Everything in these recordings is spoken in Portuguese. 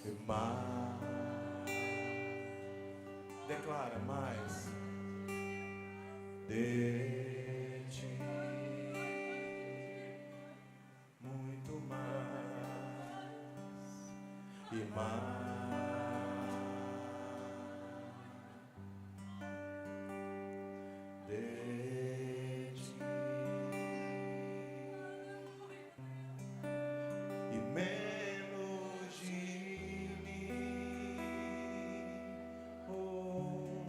e mais. Declara mais de ti, muito mais e mais de ti e menos de mim, oh,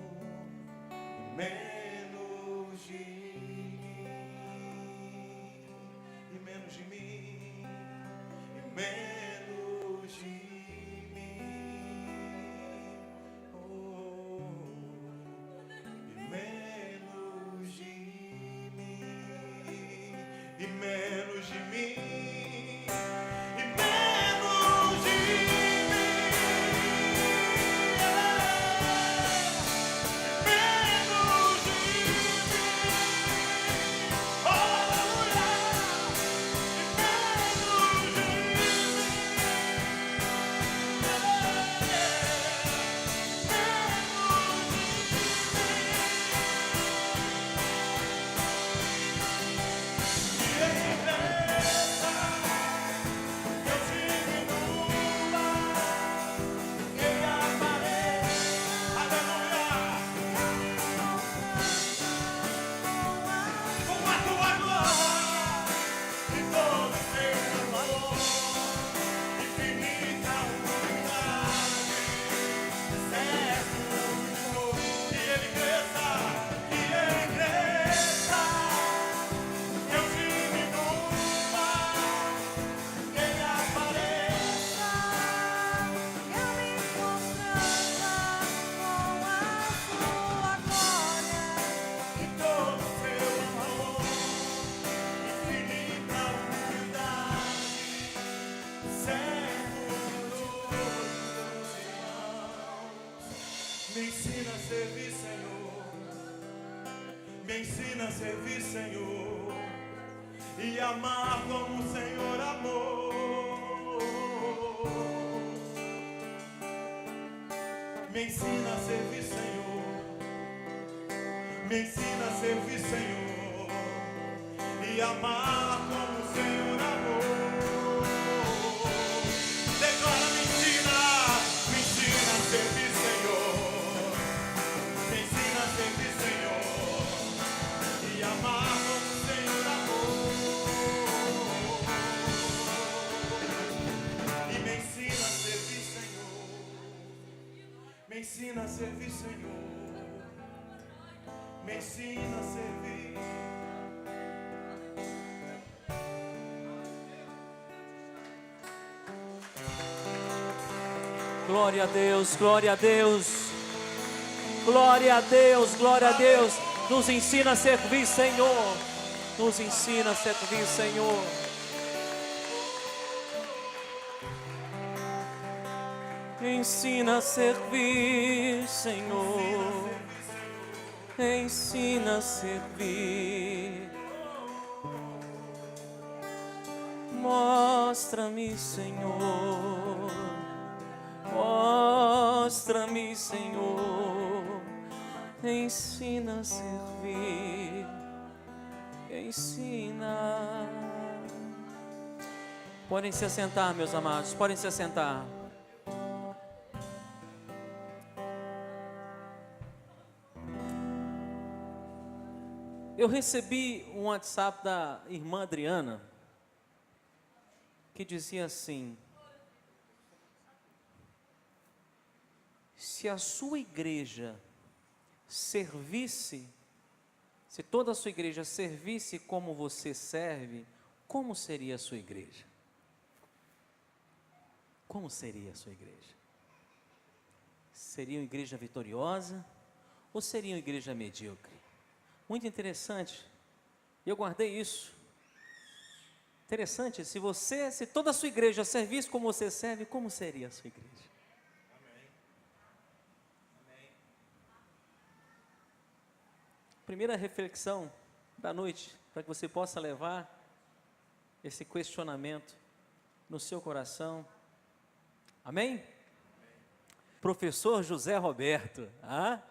e menos de mim, e menos de mim, e menos de mim, oh, e menos de mim, e menos de mim, e menos de me ensina a servir, Senhor. Me ensina a servir, Senhor, e amar como o Senhor amou. Me ensina a servir, Senhor. Me ensina a servir, Senhor, e amar como o Senhor amou. Declara, me ensina a servir, Senhor. Me ensina a servir, Senhor, e amar como o Senhor amou. E me ensina a servir, Senhor. Me ensina a servir, Senhor. Me ensina a servir. Glória a Deus, glória a Deus. Glória a Deus, glória a Deus. Nos ensina a servir, Senhor. Nos ensina a servir, Senhor. Ensina a servir, Senhor. Ensina a servir. Mostra-me, Senhor. Mostra-me, Senhor. Ensina a servir. Ensina. Podem se assentar, meus amados. Podem se assentar. Eu recebi um WhatsApp da irmã Adriana que dizia assim: se a sua igreja servisse, se toda a sua igreja servisse como você serve, como seria a sua igreja? Como seria a sua igreja? Seria uma igreja vitoriosa ou seria uma igreja medíocre? Muito interessante. Eu guardei isso. Interessante, se toda a sua igreja servisse como você serve, como seria a sua igreja? Primeira reflexão da noite, para que você possa levar esse questionamento no seu coração. Amém? Professor José Roberto. Ah?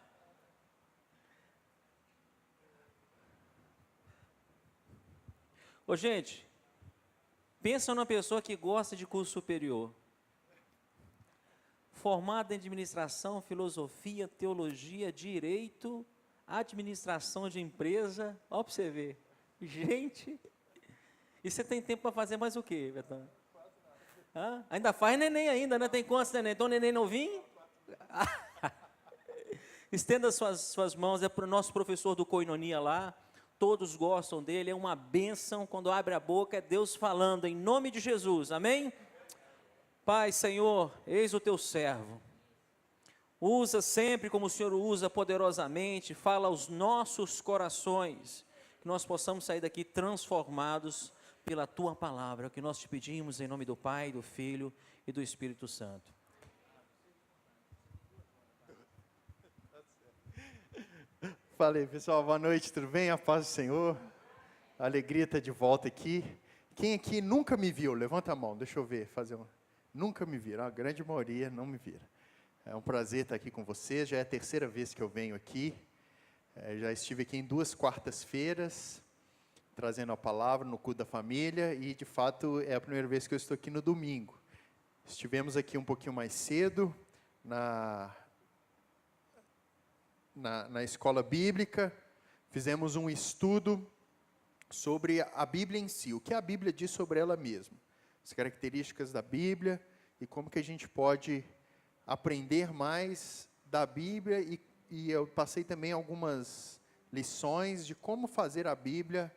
Ô, gente, pensa numa pessoa que gosta de curso superior. Formada em administração, filosofia, teologia, direito, administração de empresa. Olha para você ver. Gente, e você tem tempo para fazer mais o quê, Betão? Ainda faz neném ainda, né? Tem quantos neném? Então neném novinho? Estenda suas mãos, é para o nosso professor do Koinonia lá. Todos gostam dele, é uma bênção. Quando abre a boca, é Deus falando em nome de Jesus, amém? Pai, Senhor, eis o teu servo. Usa sempre como o Senhor usa poderosamente, fala aos nossos corações, que nós possamos sair daqui transformados pela tua palavra, que nós te pedimos em nome do Pai, do Filho e do Espírito Santo. Fala aí, pessoal, boa noite, tudo bem? A paz do Senhor, a alegria estar de volta aqui. Quem aqui nunca me viu? Levanta a mão, deixa eu ver, Nunca me viram, a grande maioria não me vira. É um prazer estar aqui com vocês, já é a terceira vez que eu venho aqui. Já estive aqui em 2 quartas-feiras, trazendo a palavra no culto da família, e de fato é a primeira vez que eu estou aqui no domingo. Estivemos aqui um pouquinho mais cedo, na escola bíblica, fizemos um estudo sobre a Bíblia em si, o que a Bíblia diz sobre ela mesma, as características da Bíblia e como que a gente pode aprender mais da Bíblia, e eu passei também algumas lições de como fazer a Bíblia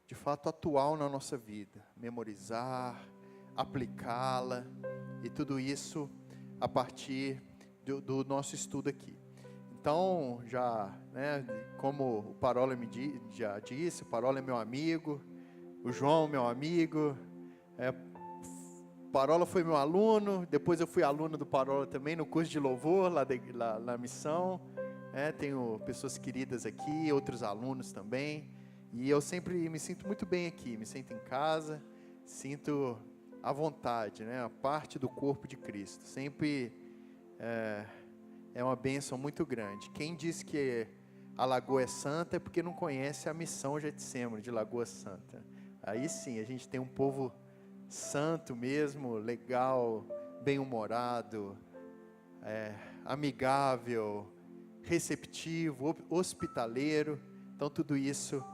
de fato atual na nossa vida, memorizar, aplicá-la, e tudo isso a partir do nosso estudo aqui. Então, como o Parola já disse, o Parola é meu amigo, o João meu amigo, Parola foi meu aluno, depois eu fui aluno do Parola também no curso de louvor, lá na missão. Tenho pessoas queridas aqui, outros alunos também, e eu sempre me sinto muito bem aqui, me sinto em casa, sinto à vontade, a parte do corpo de Cristo, sempre é uma bênção muito grande. Quem diz que a Lagoa é santa é porque não conhece a missão Getsemane de Lagoa Santa. Aí sim, a gente tem um povo santo mesmo, legal, bem-humorado, amigável, receptivo, hospitaleiro. Então tudo isso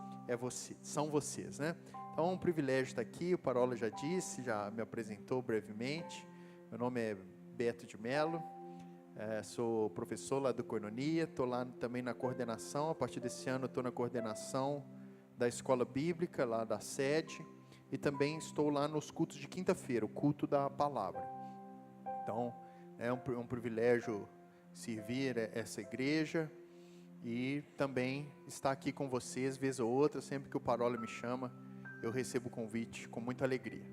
são vocês, né? Então é um privilégio estar aqui. O Parola já disse, já me apresentou brevemente. Meu nome é Beto de Melo. Sou professor lá do Koinonia, estou lá também na coordenação. A partir desse ano estou na coordenação da escola bíblica, lá da sede, e também estou lá nos cultos de quinta-feira, o culto da palavra. Então, é um privilégio servir essa igreja e também estar aqui com vocês, vez ou outra. Sempre que o Parola me chama, eu recebo o convite com muita alegria.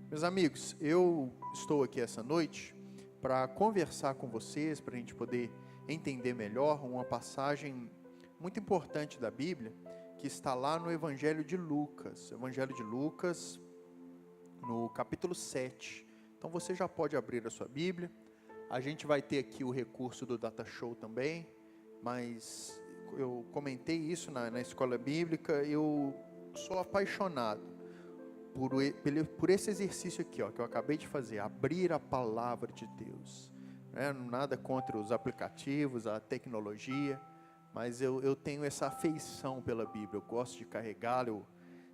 Meus amigos, eu estou aqui essa noite para conversar com vocês, para a gente poder entender melhor uma passagem muito importante da Bíblia, que está lá no Evangelho de Lucas. Evangelho de Lucas, no capítulo 7. Então você já pode abrir a sua Bíblia. A gente vai ter aqui o recurso do Data Show também, mas eu comentei isso na escola bíblica. Eu sou apaixonado por esse exercício aqui, que eu acabei de fazer, abrir a palavra de Deus. Nada contra os aplicativos, a tecnologia, mas eu tenho essa afeição pela Bíblia. Eu gosto de carregá-la. Eu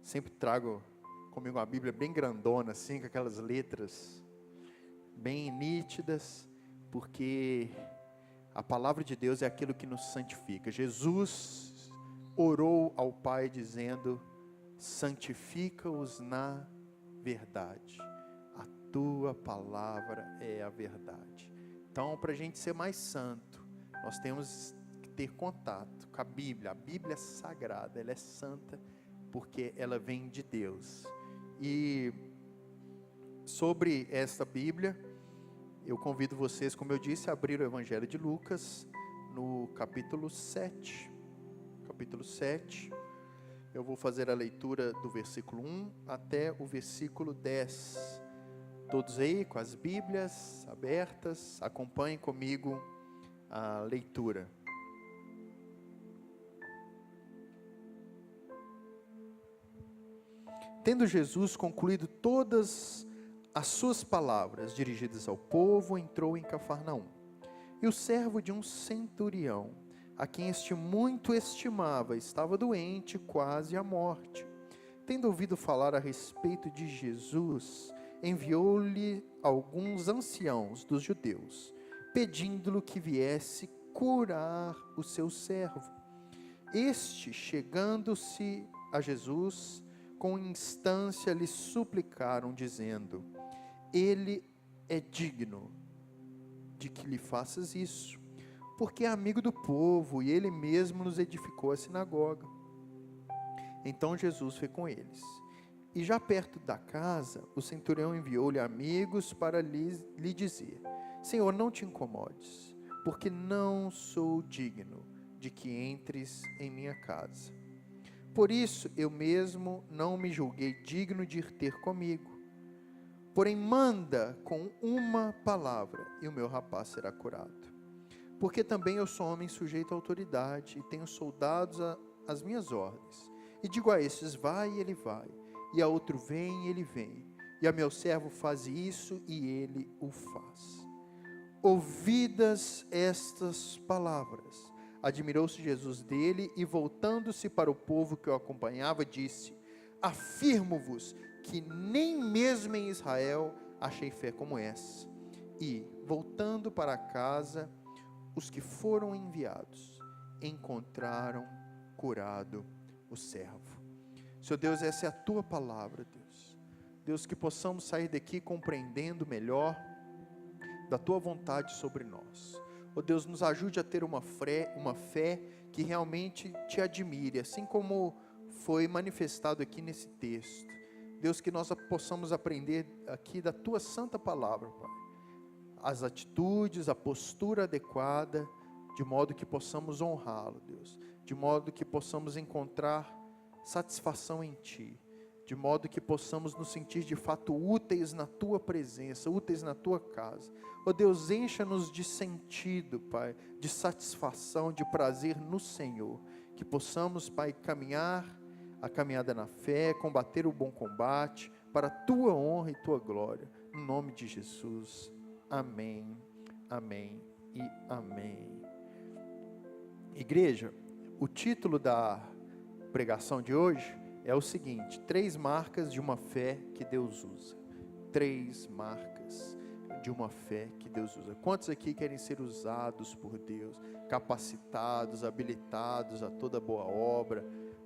sempre trago comigo uma Bíblia bem grandona, assim, com aquelas letras bem nítidas, porque a palavra de Deus é aquilo que nos santifica. Jesus orou ao Pai dizendo: santifica-os na verdade, a tua palavra é a verdade. Então, para a gente ser mais santo, nós temos que ter contato com a Bíblia. A Bíblia é sagrada, ela é santa, porque ela vem de Deus. E sobre esta Bíblia, eu convido vocês, como eu disse, a abrir o Evangelho de Lucas, no capítulo 7. Capítulo 7. Eu vou fazer a leitura do versículo 1 até o versículo 10. Todos aí com as Bíblias abertas, acompanhem comigo a leitura. Tendo Jesus concluído todas as suas palavras dirigidas ao povo, entrou em Cafarnaum. E o servo de um centurião, a quem este muito estimava, estava doente, quase à morte. Tendo ouvido falar a respeito de Jesus, enviou-lhe alguns anciãos dos judeus, pedindo-lhe que viesse curar o seu servo. Este, chegando-se a Jesus, com instância lhe suplicaram, dizendo: ele é digno de que lhe faças isso, porque é amigo do povo, e ele mesmo nos edificou a sinagoga. Então Jesus foi com eles. E já perto da casa, o centurião enviou-lhe amigos para lhe dizer: Senhor, não te incomodes, porque não sou digno de que entres em minha casa. Por isso, eu mesmo não me julguei digno de ir ter comigo. Porém, manda com uma palavra, e o meu rapaz será curado. Porque também eu sou homem sujeito à autoridade, e tenho soldados às minhas ordens. E digo a estes, vai, e ele vai. E a outro, vem, e ele vem. E a meu servo, faz isso, e ele o faz. Ouvidas estas palavras, admirou-se Jesus dele, e voltando-se para o povo que o acompanhava, disse: afirmo-vos que nem mesmo em Israel achei fé como essa. E, voltando para casa, os que foram enviados encontraram curado o servo. Senhor Deus, essa é a tua palavra, Deus. Deus, que possamos sair daqui compreendendo melhor da tua vontade sobre nós. Oh Deus, nos ajude a ter uma fé que realmente te admire, assim como foi manifestado aqui nesse texto. Deus, que nós possamos aprender aqui da tua santa palavra, Pai, as atitudes, a postura adequada, de modo que possamos honrá-lo, Deus, de modo que possamos encontrar satisfação em ti, de modo que possamos nos sentir de fato úteis na tua presença, úteis na tua casa. Ó Deus, encha-nos de sentido, Pai, de satisfação, de prazer no Senhor, que possamos, Pai, caminhar a caminhada na fé, combater o bom combate, para a tua honra e tua glória, no nome de Jesus, amém, amém e amém. Igreja, o título da pregação de hoje é o seguinte: 3 marcas de uma fé que Deus usa. 3 marcas de uma fé que Deus usa. Quantos aqui querem ser usados por Deus, capacitados, habilitados a toda boa obra,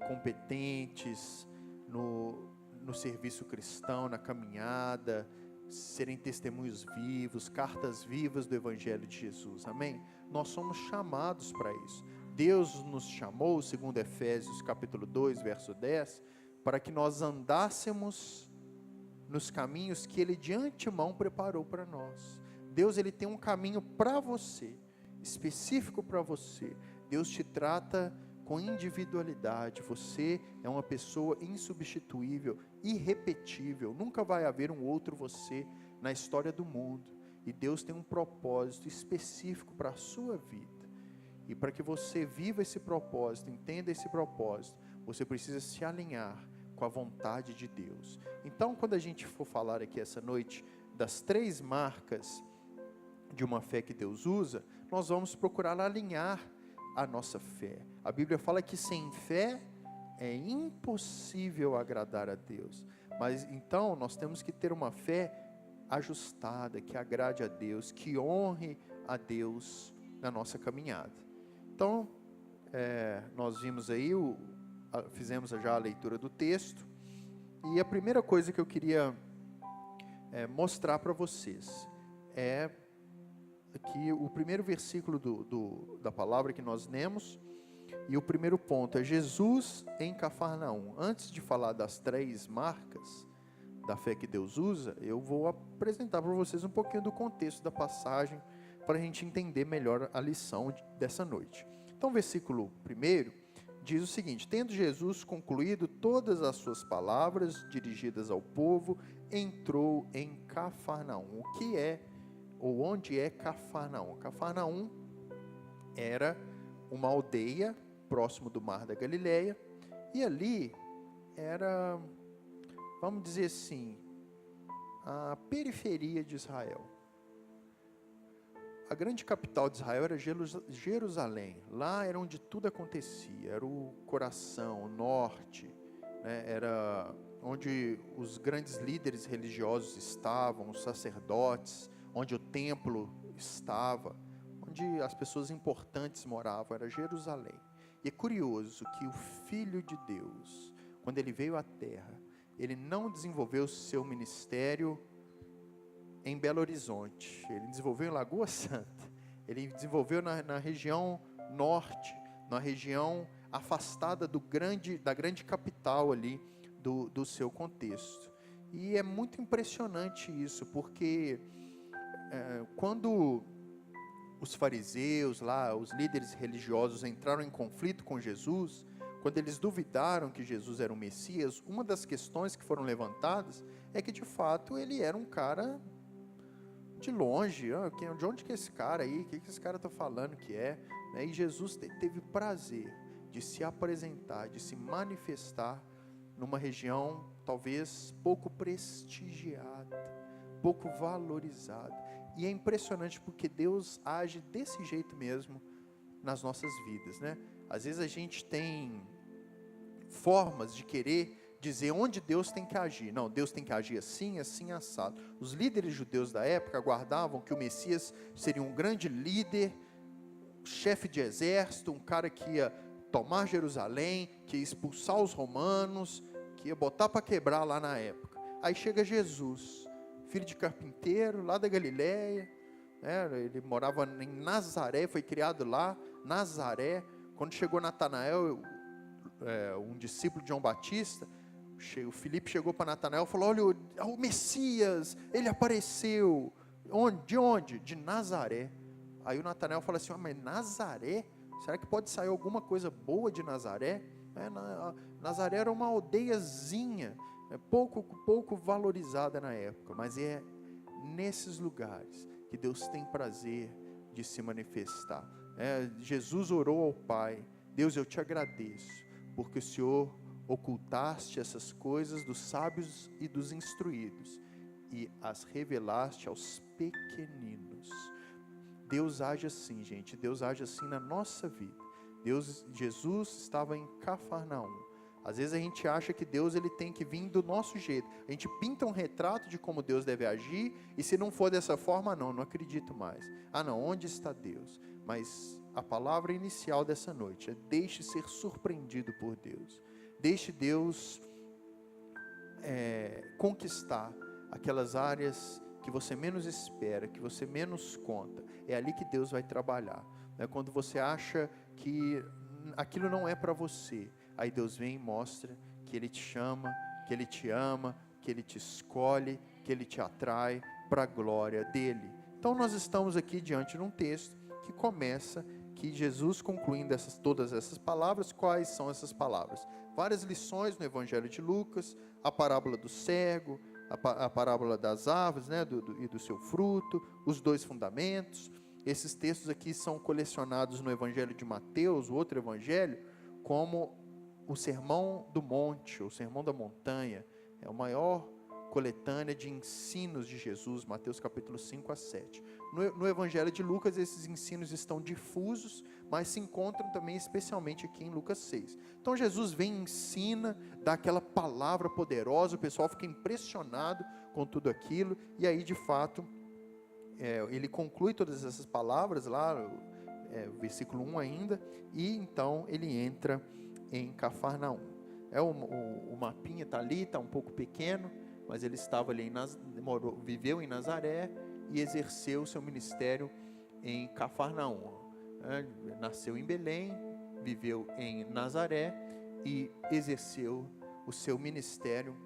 competentes no serviço cristão, na caminhada, serem testemunhos vivos, cartas vivas do Evangelho de Jesus, amém? Nós somos chamados para isso. Deus nos chamou, segundo Efésios capítulo 2, verso 10, para que nós andássemos nos caminhos que Ele de antemão preparou para nós. Deus, Ele tem um caminho para você, específico para você. Deus te trata com individualidade. Você é uma pessoa insubstituível, irrepetível. Nunca vai haver um outro você na história do mundo. E Deus tem um propósito específico para a sua vida. E para que você viva esse propósito, entenda esse propósito, você precisa se alinhar com a vontade de Deus. Então, quando a gente for falar aqui essa noite das 3 marcas de uma fé que Deus usa, nós vamos procurar alinhar a nossa fé. A Bíblia fala que sem fé é impossível agradar a Deus. Mas então nós temos que ter uma fé ajustada, que agrade a Deus, que honre a Deus na nossa caminhada. Então, nós vimos aí, fizemos já a leitura do texto, e a primeira coisa que eu queria mostrar para vocês é aqui o primeiro versículo da palavra que nós lemos, e o primeiro ponto é Jesus em Cafarnaum. Antes de falar das 3 marcas da fé que Deus usa, eu vou apresentar para vocês um pouquinho do contexto da passagem, para a gente entender melhor a lição dessa noite. Então, o versículo 1 diz o seguinte: tendo Jesus concluído todas as suas palavras dirigidas ao povo, entrou em Cafarnaum. O que é, ou onde é Cafarnaum? Cafarnaum era uma aldeia próximo do Mar da Galileia, e ali era, vamos dizer assim, a periferia de Israel. A grande capital de Israel era Jerusalém. Lá era onde tudo acontecia, era o coração, o norte, né? Era onde os grandes líderes religiosos estavam, os sacerdotes, onde o templo estava, onde as pessoas importantes moravam, era Jerusalém. E é curioso que o Filho de Deus, quando ele veio à Terra, ele não desenvolveu seu ministério em Belo Horizonte, ele desenvolveu em Lagoa Santa, ele desenvolveu na região norte, na região afastada da grande capital ali, do seu contexto. E é muito impressionante isso, porque quando os fariseus lá, os líderes religiosos entraram em conflito com Jesus, quando eles duvidaram que Jesus era o Messias, uma das questões que foram levantadas é que de fato ele era um cara de longe. De onde que é esse cara aí? O que esse cara está falando que é? E Jesus teve prazer de se apresentar, de se manifestar numa região talvez pouco prestigiada, pouco valorizada. E é impressionante porque Deus age desse jeito mesmo nas nossas vidas, né? Às vezes a gente tem formas de querer dizer onde Deus tem que agir. Não, Deus tem que agir assim, assim, assado. Os líderes judeus da época aguardavam que o Messias seria um grande líder, chefe de exército, um cara que ia tomar Jerusalém, que ia expulsar os romanos, que ia botar para quebrar lá na época. Aí chega Jesus, filho de carpinteiro, lá da Galileia, ele morava em Nazaré, foi criado lá, Nazaré. Quando chegou Natanael, um discípulo de João Batista, o Filipe chegou para Natanael e falou: olha, o Messias, ele apareceu. De onde? De Nazaré. Aí o Natanael fala assim: mas Nazaré? Será que pode sair alguma coisa boa de Nazaré? Nazaré era uma aldeiazinha, pouco valorizada na época, mas é nesses lugares que Deus tem prazer de se manifestar. Jesus orou ao Pai: Deus, eu te agradeço, porque o Senhor ocultaste essas coisas dos sábios e dos instruídos, e as revelaste aos pequeninos. Deus age assim, gente. Deus age assim na nossa vida. Jesus estava em Cafarnaum. Às vezes a gente acha que Deus ele tem que vir do nosso jeito. A gente pinta um retrato de como Deus deve agir, e se não for dessa forma, não acredito mais. Não, onde está Deus? Mas a palavra inicial dessa noite é: deixe ser surpreendido por Deus. Deixe Deus conquistar aquelas áreas que você menos espera, que você menos conta. É ali que Deus vai trabalhar. Quando você acha que aquilo não é para você, aí Deus vem e mostra que Ele te chama, que Ele te ama, que Ele te escolhe, que Ele te atrai para a glória dEle. Então nós estamos aqui diante de um texto que começa, que Jesus concluindo todas essas palavras. Quais são essas palavras? Várias lições no Evangelho de Lucas: a parábola do cego, a parábola das árvores, e do seu fruto, os dois fundamentos. Esses textos aqui são colecionados no Evangelho de Mateus, o outro evangelho, como o Sermão do Monte, o Sermão da Montanha. É a maior coletânea de ensinos de Jesus, Mateus capítulo 5 a 7. No Evangelho de Lucas, esses ensinos estão difusos, mas se encontram também especialmente aqui em Lucas 6. Então Jesus vem e ensina, dá aquela palavra poderosa, o pessoal fica impressionado com tudo aquilo, e aí de fato, ele conclui todas essas palavras lá, versículo 1 ainda, e então ele entra em Cafarnaum. O mapinha está ali, está um pouco pequeno, mas ele estava ali, viveu em Nazaré e exerceu seu ministério em Cafarnaum. Nasceu em Belém, viveu em Nazaré e exerceu o seu ministério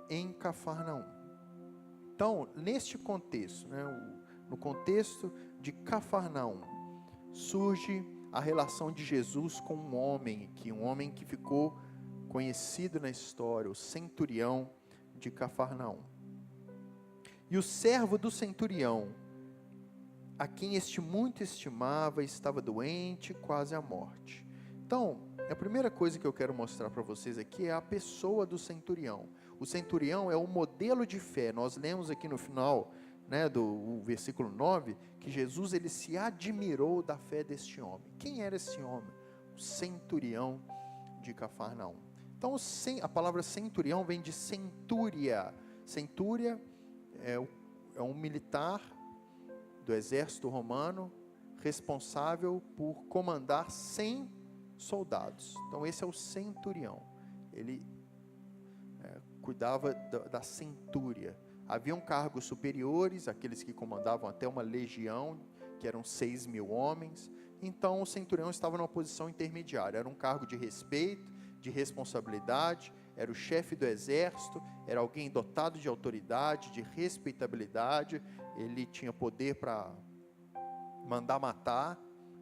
em Cafarnaum. Então, neste contexto, no contexto de Cafarnaum, surge a relação de Jesus com um homem que ficou conhecido na história, o centurião de Cafarnaum. E o servo do centurião a quem este muito estimava estava doente, quase à morte. Então, a primeira coisa que eu quero mostrar para vocês aqui é a pessoa do centurião. O centurião é o modelo de fé. Nós lemos aqui no final, né, do versículo 9, que Jesus ele se admirou da fé deste homem. Quem era esse homem? O centurião de Cafarnaum. Então, a palavra centurião vem de centúria. Centúria é um militar do exército romano responsável por comandar 100 soldados. Então, esse é o centurião. Ele cuidava da centúria. Haviam cargos superiores, aqueles que comandavam até uma legião, que eram 6.000 homens. Então, o centurião estava numa posição intermediária. Era um cargo de respeito, de responsabilidade, era o chefe do exército, era alguém dotado de autoridade, de respeitabilidade. Ele tinha poder para mandar matar,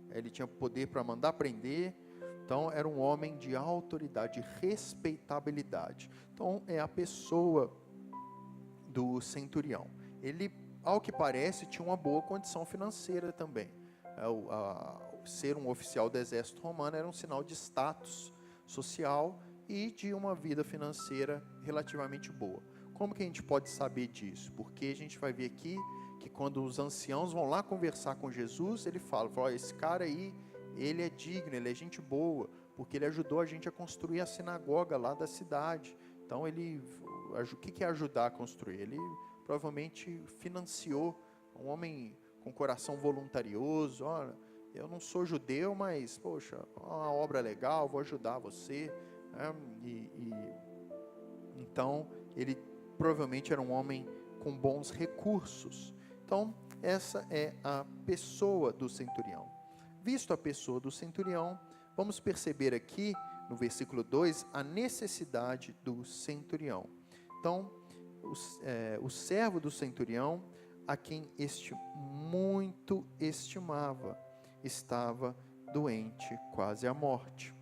ele tinha poder para mandar prender. Então, era um homem de autoridade, de respeitabilidade. Então, é a pessoa do centurião. Ele, ao que parece, tinha uma boa condição financeira também. Ser um oficial do exército romano era um sinal de status social e de uma vida financeira relativamente boa. Como que a gente pode saber disso? Porque a gente vai ver aqui que quando os anciãos vão lá conversar com Jesus, ele fala, esse cara aí, ele é digno, ele é gente boa, porque ele ajudou a gente a construir a sinagoga lá da cidade. Então, o que é ajudar a construir? Ele provavelmente financiou, um homem com coração voluntarioso. Olha, eu não sou judeu, mas, poxa, uma obra legal, vou ajudar você. Então, ele provavelmente era um homem com bons recursos. Então, essa é a pessoa do centurião. Visto a pessoa do centurião, vamos perceber aqui, no versículo 2, a necessidade do centurião. Então, o servo do centurião, a quem este muito estimava, estava doente, quase à morte.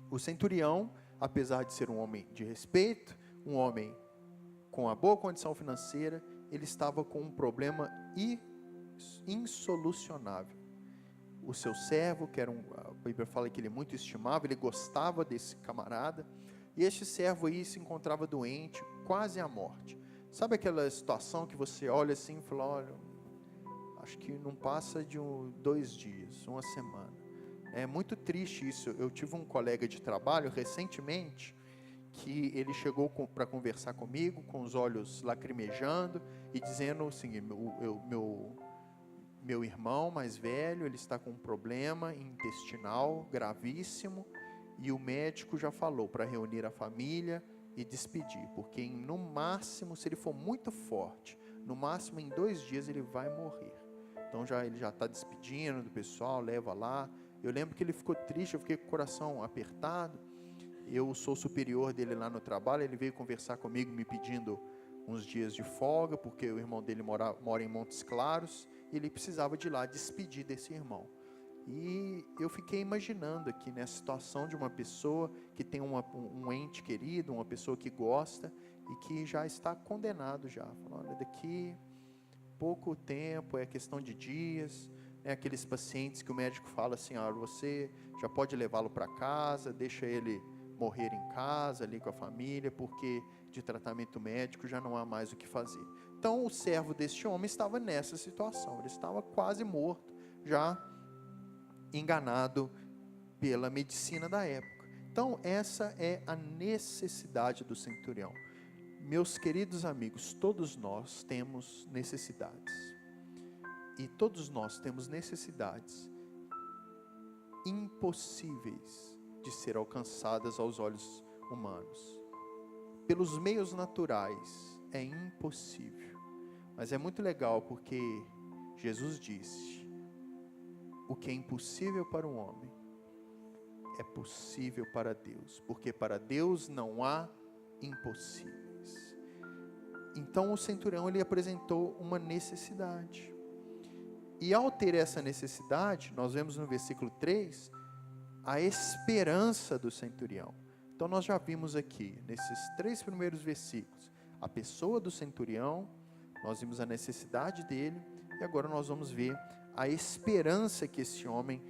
O centurião, apesar de ser um homem de respeito, um homem com uma boa condição financeira, ele estava com um problema insolucionável. O seu servo, a Bíblia fala que ele muito estimava, ele gostava desse camarada, e este servo aí se encontrava doente, quase à morte. Sabe aquela situação que você olha assim e fala, olha, acho que não passa de 2 dias, uma semana. É muito triste isso. Eu tive um colega de trabalho recentemente, que ele chegou para conversar comigo, com os olhos lacrimejando, e dizendo assim, meu irmão mais velho, ele está com um problema intestinal gravíssimo, e o médico já falou para reunir a família e despedir, porque no máximo, se ele for muito forte, no máximo em 2 dias ele vai morrer. Então ele já está despedindo do pessoal, leva lá. Eu lembro que ele ficou triste, eu fiquei com o coração apertado. Eu sou superior dele lá no trabalho, ele veio conversar comigo me pedindo uns dias de folga, porque o irmão dele mora em Montes Claros, e ele precisava de ir lá despedir desse irmão. E eu fiquei imaginando aqui, né, a situação de uma pessoa que tem um ente querido, uma pessoa que gosta, e que já está condenado já. Falando, olha, daqui pouco tempo, é questão de dias, né, aqueles pacientes que o médico fala assim, olha, você já pode levá-lo para casa, deixa ele morrer em casa, ali com a família, porque de tratamento médico já não há mais o que fazer. Então, o servo deste homem estava nessa situação, ele estava quase morto, já enganado pela medicina da época. Então, essa é a necessidade do centurião. Meus queridos amigos, todos nós temos necessidades. E todos nós temos necessidades impossíveis de ser alcançadas aos olhos humanos. Pelos meios naturais é impossível. Mas é muito legal porque Jesus disse: o que é impossível para um homem é possível para Deus, porque para Deus não há impossíveis. Então o centurião ele apresentou uma necessidade. E ao ter essa necessidade, nós vemos no versículo 3, a esperança do centurião. Então nós já vimos aqui, nesses 3 primeiros versículos, a pessoa do centurião, nós vimos a necessidade dele, E agora nós vamos ver a esperança que esse homem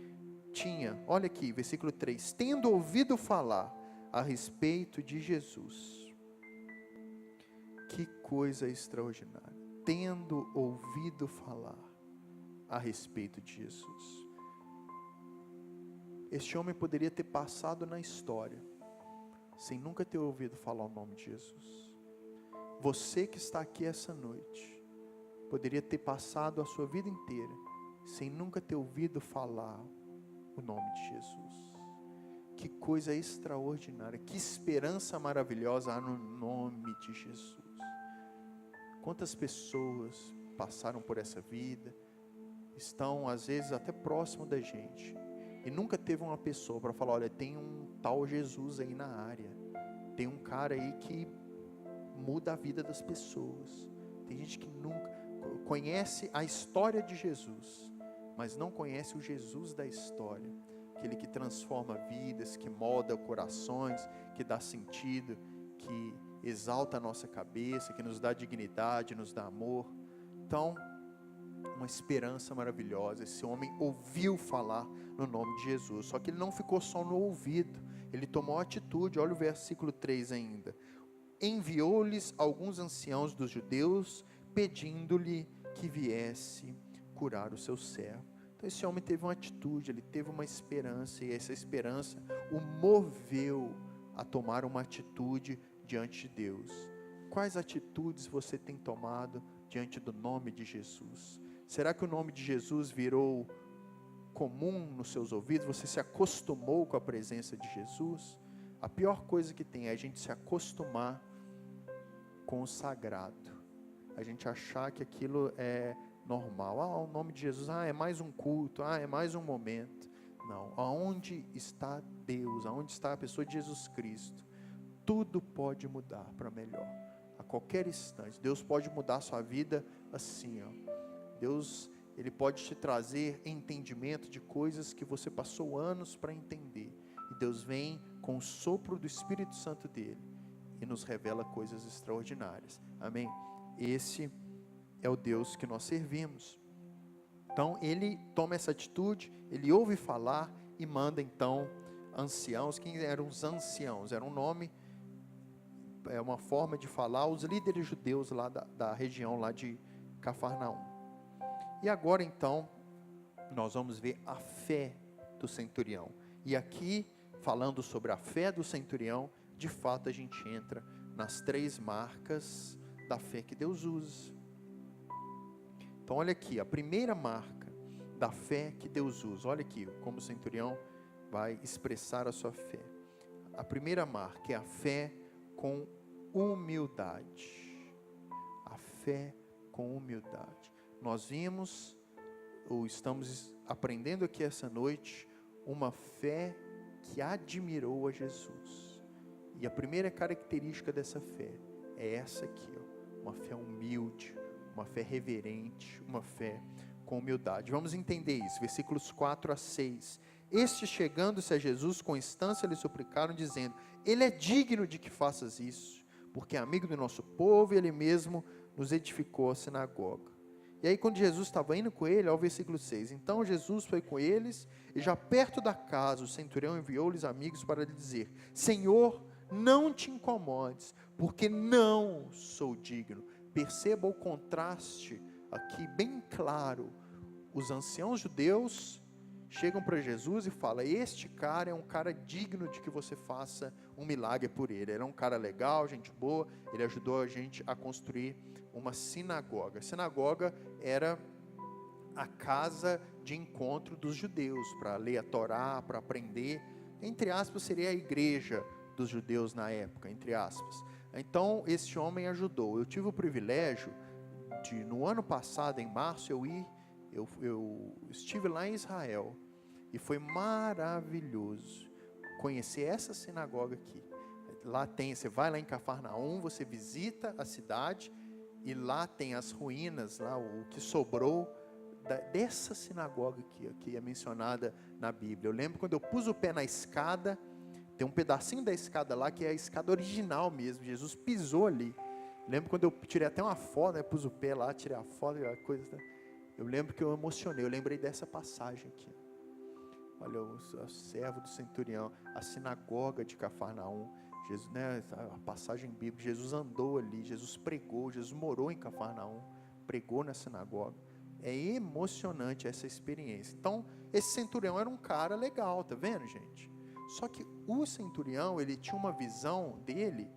tinha. Olha aqui, versículo 3. Tendo ouvido falar a respeito de Jesus. Que coisa extraordinária. Tendo ouvido falar a respeito de Jesus. Este homem poderia ter passado na história, sem nunca ter ouvido falar o nome de Jesus. Você que está aqui essa noite, poderia ter passado a sua vida inteira, sem nunca ter ouvido falar o nome de Jesus. Que coisa extraordinária, que esperança maravilhosa há no nome de Jesus. Quantas pessoas passaram por essa vida, estão às vezes até próximo da gente, e nunca teve uma pessoa para falar, olha, tem um tal Jesus aí na área, tem um cara aí que muda a vida das pessoas. Tem gente que nunca conhece a história de Jesus, mas não conhece o Jesus da história, aquele que transforma vidas, que molda corações, que dá sentido, que exalta a nossa cabeça, que nos dá dignidade, nos dá amor. Então, uma esperança maravilhosa. Esse homem ouviu falar no nome de Jesus, só que ele não ficou só no ouvido, ele tomou atitude. Olha o versículo 3 ainda. Enviou-lhes alguns anciãos dos judeus, pedindo-lhe que viesse curar o seu servo. Então esse homem teve uma atitude, ele teve uma esperança, e essa esperança o moveu a tomar uma atitude diante de Deus. Quais atitudes você tem tomado diante do nome de Jesus? Será que o nome de Jesus virou comum nos seus ouvidos? Você se acostumou com a presença de Jesus? A pior coisa que tem é a gente se acostumar com o sagrado, a gente achar que aquilo é normal. O nome de Jesus, é mais um culto, é mais um momento. Não, aonde está Deus, aonde está a pessoa de Jesus Cristo, tudo pode mudar para melhor, a qualquer instante. Deus pode mudar a sua vida assim, Deus, Ele pode te trazer entendimento de coisas que você passou anos para entender, e Deus vem com o sopro do Espírito Santo dEle, e nos revela coisas extraordinárias, amém? Esse é o Deus que nós servimos. Então ele toma essa atitude, ele ouve falar e manda então anciãos. Quem eram os anciãos? Era um nome, é uma forma de falar, os líderes judeus lá da região lá de Cafarnaum. E agora então, nós vamos ver a fé do centurião. E aqui, falando sobre a fé do centurião, de fato a gente entra nas 3 marcas da fé que Deus usa. Então olha aqui, a primeira marca da fé que Deus usa. Olha aqui, como o centurião vai expressar a sua fé. A primeira marca é a fé com humildade. A fé com humildade. Nós vimos, ou estamos aprendendo aqui essa noite, uma fé que admirou a Jesus. E a primeira característica dessa fé é essa aqui, uma fé humilde, uma fé reverente, uma fé com humildade. Vamos entender isso, versículos 4 a 6. Estes, chegando-se a Jesus com instância, lhe suplicaram, dizendo: Ele é digno de que faças isso, porque é amigo do nosso povo, e Ele mesmo nos edificou a sinagoga. E aí quando Jesus estava indo com ele, ao versículo 6, então Jesus foi com eles, e já perto da casa, o centurião enviou-lhes amigos para lhe dizer: Senhor, não te incomodes, porque não sou digno. Perceba o contraste aqui bem claro. Os anciãos judeus chegam para Jesus e falam: este cara é um cara digno de que você faça um milagre por ele. Ele é um cara legal, gente boa, ele ajudou a gente a construir uma sinagoga. A sinagoga era a casa de encontro dos judeus, para ler a Torá, para aprender. Entre aspas, seria a igreja dos judeus na época, entre aspas. Então, esse homem ajudou. Eu tive o privilégio de, no ano passado, em março, eu estive lá em Israel, e foi maravilhoso conhecer essa sinagoga aqui. Lá tem, você vai lá em Cafarnaum, você visita a cidade, e lá tem as ruínas, lá, o que sobrou dessa sinagoga aqui, que é mencionada na Bíblia. Eu lembro quando eu pus o pé na escada, tem um pedacinho da escada lá, que é a escada original mesmo, Jesus pisou ali. Lembro quando eu tirei até uma foto, pus o pé lá, tirei a foto, a coisa, Eu lembro que eu emocionei, eu lembrei dessa passagem aqui. Olha, o servo do centurião, a sinagoga de Cafarnaum, Jesus, né, a passagem bíblica, Jesus andou ali, Jesus pregou, Jesus morou em Cafarnaum, pregou na sinagoga. É emocionante essa experiência. Então, esse centurião era um cara legal, tá vendo, gente? Só que o centurião, ele tinha uma visão dele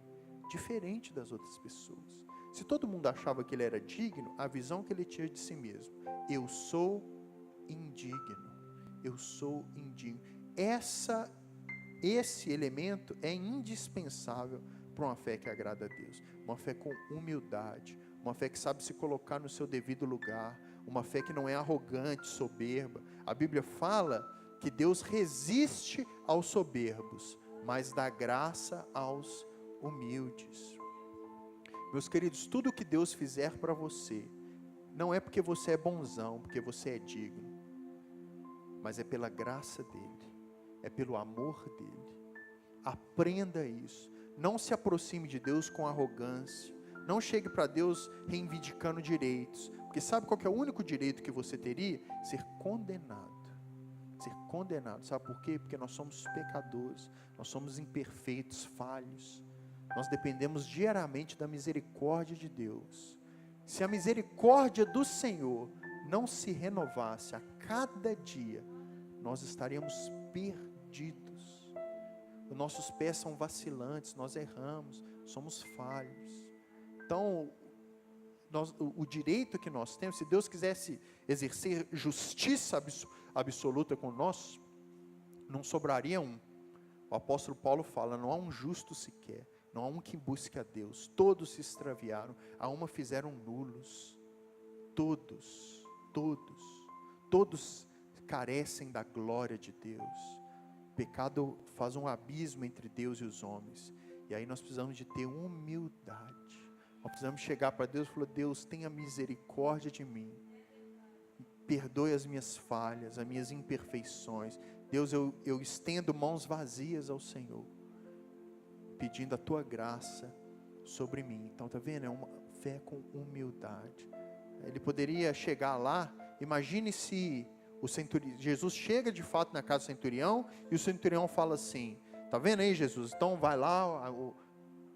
diferente das outras pessoas. Se todo mundo achava que ele era digno, a visão que ele tinha de si mesmo: eu sou indigno, eu sou indigno. Esse elemento é indispensável para uma fé que agrada a Deus. Uma fé com humildade, uma fé que sabe se colocar no seu devido lugar, uma fé que não é arrogante, soberba. A Bíblia fala que Deus resiste aos soberbos, mas dá graça aos humildes. Meus queridos, tudo que Deus fizer para você, não é porque você é bonzão, porque você é digno, mas é pela graça dEle, é pelo amor dEle. Aprenda isso. Não se aproxime de Deus com arrogância. Não chegue para Deus reivindicando direitos, porque sabe qual que é o único direito que você teria? Ser condenado. Ser condenado. Sabe por quê? Porque nós somos pecadores, nós somos imperfeitos, falhos. Nós dependemos diariamente da misericórdia de Deus. Se a misericórdia do Senhor não se renovasse a cada dia, nós estaríamos perdidos. Os nossos pés são vacilantes, nós erramos, somos falhos. Então, o direito que nós temos, se Deus quisesse exercer justiça absoluta com nós, não sobraria um. O apóstolo Paulo fala: não há um justo sequer, não há um que busque a Deus, todos se extraviaram, a uma fizeram nulos. Todos carecem da glória de Deus. O pecado faz um abismo entre Deus e os homens, e aí nós precisamos de ter humildade. Nós precisamos chegar para Deus e falar: Deus, tenha misericórdia de mim, perdoe as minhas falhas, as minhas imperfeições. Deus, eu estendo mãos vazias ao Senhor, pedindo a Tua graça sobre mim. Então, está vendo? É uma fé com humildade. Ele poderia chegar lá, imagine se Jesus chega de fato na casa do centurião, e o centurião fala assim: está vendo aí, Jesus? Então vai lá, o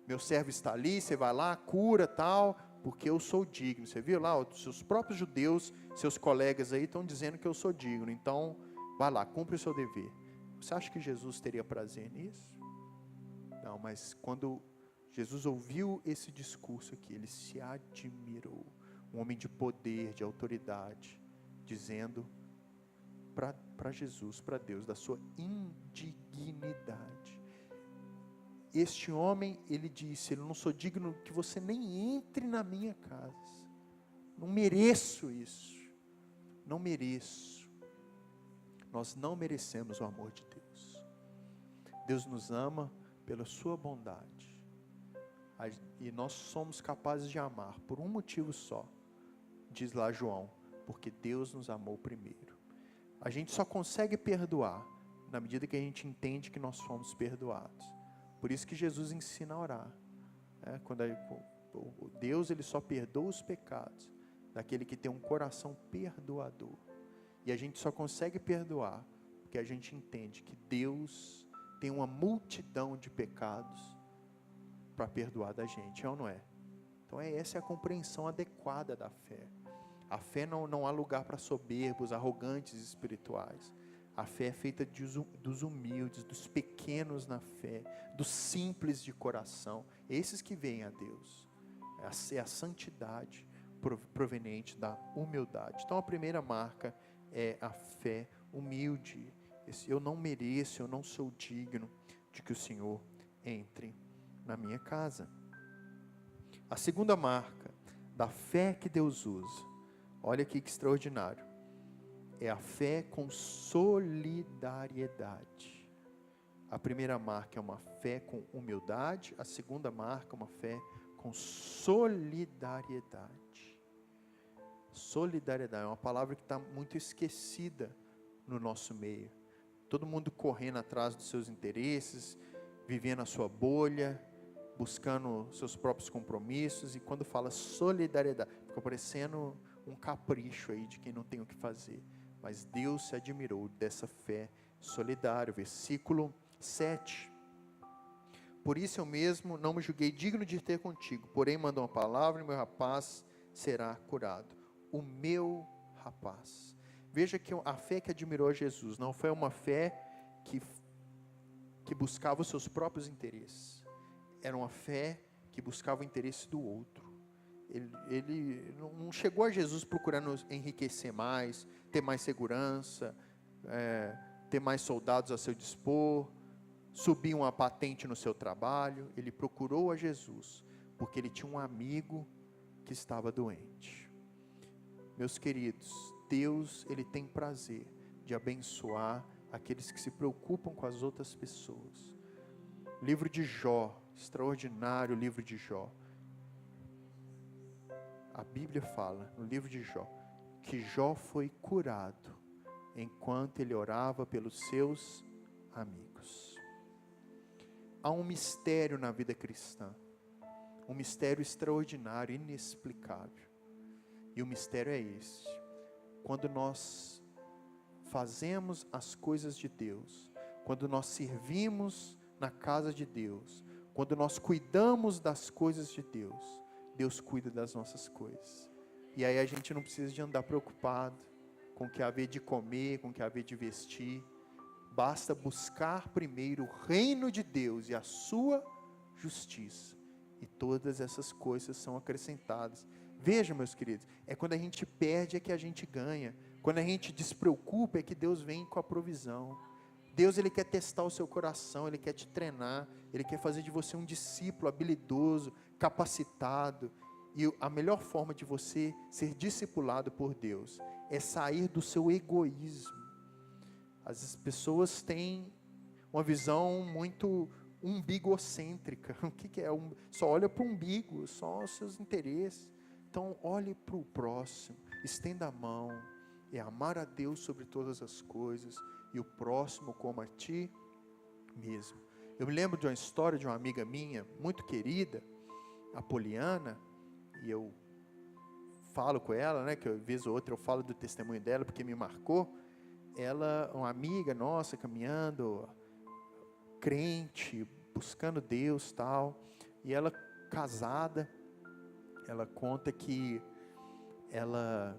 meu servo está ali, você vai lá, cura tal, porque eu sou digno. Você viu lá, os seus próprios judeus, seus colegas aí estão dizendo que eu sou digno, então vai lá, cumpre o seu dever. Você acha que Jesus teria prazer nisso? Não, mas quando Jesus ouviu esse discurso aqui, ele se admirou. Um homem de poder, de autoridade, dizendo para Jesus, para Deus, da sua indignidade. Este homem, ele disse: eu não sou digno que você nem entre na minha casa. Não mereço isso. Não mereço. Nós não merecemos o amor de Deus. Deus nos ama pela sua bondade. E nós somos capazes de amar por um motivo só. Diz lá João: porque Deus nos amou primeiro. A gente só consegue perdoar na medida que a gente entende que nós fomos perdoados. Por isso que Jesus ensina a orar. Deus, ele só perdoa os pecados daquele que tem um coração perdoador. E a gente só consegue perdoar porque a gente entende que Deus tem uma multidão de pecados para perdoar da gente, é ou não é? Então essa é a compreensão adequada da fé. A fé não há lugar para soberbos, arrogantes espirituais. A fé é feita dos humildes, dos pequenos na fé, dos simples de coração, esses que veem a Deus. É a santidade proveniente da humildade. Então a primeira marca é a fé humilde. Eu não mereço, eu não sou digno de que o Senhor entre na minha casa. A segunda marca da fé que Deus usa, olha aqui que extraordinário, é a fé com solidariedade. A primeira marca é uma fé com humildade, a segunda marca é uma fé com solidariedade. Solidariedade é uma palavra que está muito esquecida no nosso meio. Todo mundo correndo atrás dos seus interesses, vivendo a sua bolha, buscando seus próprios compromissos, e quando fala solidariedade, fica parecendo um capricho aí de quem não tem o que fazer. Mas Deus se admirou dessa fé solidária. Versículo 7. Por isso eu mesmo não me julguei digno de ter contigo, porém manda uma palavra e meu rapaz será curado. O meu rapaz. Veja que a fé que admirou Jesus não foi uma fé que buscava os seus próprios interesses. Era uma fé que buscava o interesse do outro. Ele não chegou a Jesus procurando enriquecer mais, ter mais segurança, ter mais soldados a seu dispor, subir uma patente no seu trabalho. Ele procurou a Jesus porque ele tinha um amigo que estava doente. Meus queridos, Deus, ele tem prazer de abençoar aqueles que se preocupam com as outras pessoas. Livro de Jó, extraordinário livro de Jó. A Bíblia fala, no livro de Jó, que Jó foi curado enquanto ele orava pelos seus amigos. Há um mistério na vida cristã, um mistério extraordinário, inexplicável. E o mistério é esse: quando nós fazemos as coisas de Deus, quando nós servimos na casa de Deus, quando nós cuidamos das coisas de Deus, Deus cuida das nossas coisas. E aí a gente não precisa de andar preocupado com o que haver de comer, com o que haver de vestir. Basta buscar primeiro o reino de Deus e a sua justiça, e todas essas coisas são acrescentadas. Veja, meus queridos, é quando a gente perde é que a gente ganha. Quando a gente despreocupa é que Deus vem com a provisão. Deus, ele quer testar o seu coração, ele quer te treinar, ele quer fazer de você um discípulo habilidoso, capacitado. E a melhor forma de você ser discipulado por Deus é sair do seu egoísmo. As pessoas têm uma visão muito umbigocêntrica. O que é? Só olha para o umbigo, só os seus interesses. Então, olhe para o próximo, estenda a mão, é amar a Deus sobre todas as coisas, e o próximo como a ti mesmo. Eu me lembro de uma história de uma amiga minha, muito querida, a Poliana, e eu falo com ela, né, que vez ou outra eu falo do testemunho dela, porque me marcou. Ela, uma amiga nossa, caminhando, crente, buscando Deus, tal, e ela casada, ela conta que ela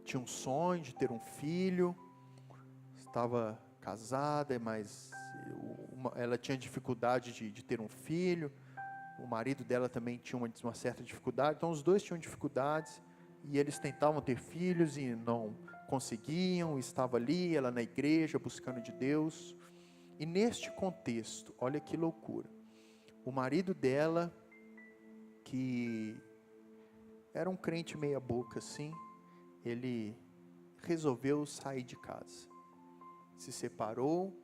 tinha um sonho de ter um filho, estava casada, mas ela tinha dificuldade de ter um filho, o marido dela também tinha uma certa dificuldade, então os dois tinham dificuldades, e eles tentavam ter filhos e não conseguiam, estava ali, ela na igreja, buscando de Deus. E neste contexto, olha que loucura, o marido dela, que era um crente meia boca assim, ele resolveu sair de casa, se separou,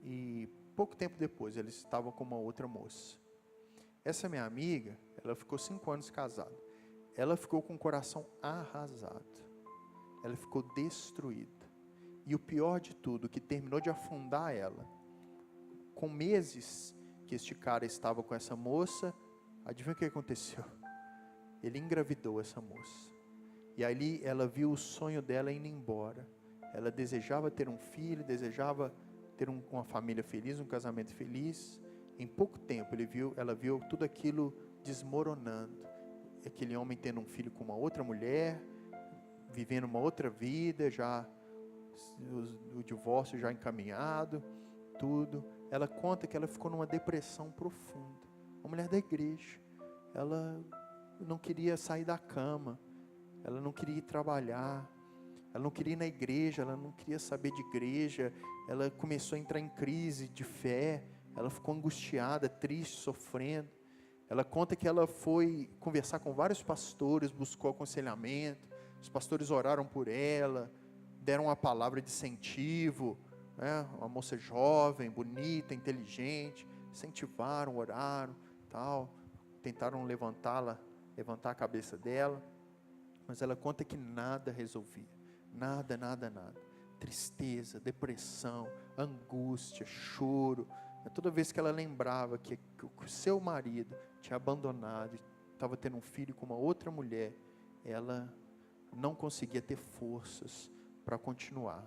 e pouco tempo depois ele estava com uma outra moça. Essa minha amiga, ela ficou 5 anos casada, ela ficou com o coração arrasado, ela ficou destruída, e o pior de tudo, que terminou de afundar ela, com meses que este cara estava com essa moça, adivinha o que aconteceu? Ele engravidou essa moça, e ali ela viu o sonho dela indo embora. Ela desejava ter um filho, desejava ter uma família feliz, um casamento feliz. Em pouco tempo ela viu tudo aquilo desmoronando. Aquele homem tendo um filho com uma outra mulher, vivendo uma outra vida, já o divórcio já encaminhado, tudo. Ela conta que ela ficou numa depressão profunda. Uma mulher da igreja, ela não queria sair da cama, ela não queria ir trabalhar, ela não queria ir na igreja, ela não queria saber de igreja, ela começou a entrar em crise de fé, ela ficou angustiada, triste, sofrendo. Ela conta que ela foi conversar com vários pastores, buscou aconselhamento, os pastores oraram por ela, deram uma palavra de incentivo, né? Uma moça jovem, bonita, inteligente, incentivaram, oraram, tal, tentaram levantar a cabeça dela, mas ela conta que nada resolvia, nada, tristeza, depressão, angústia, choro. Toda vez que ela lembrava que o seu marido tinha abandonado, estava tendo um filho com uma outra mulher, ela não conseguia ter forças para continuar.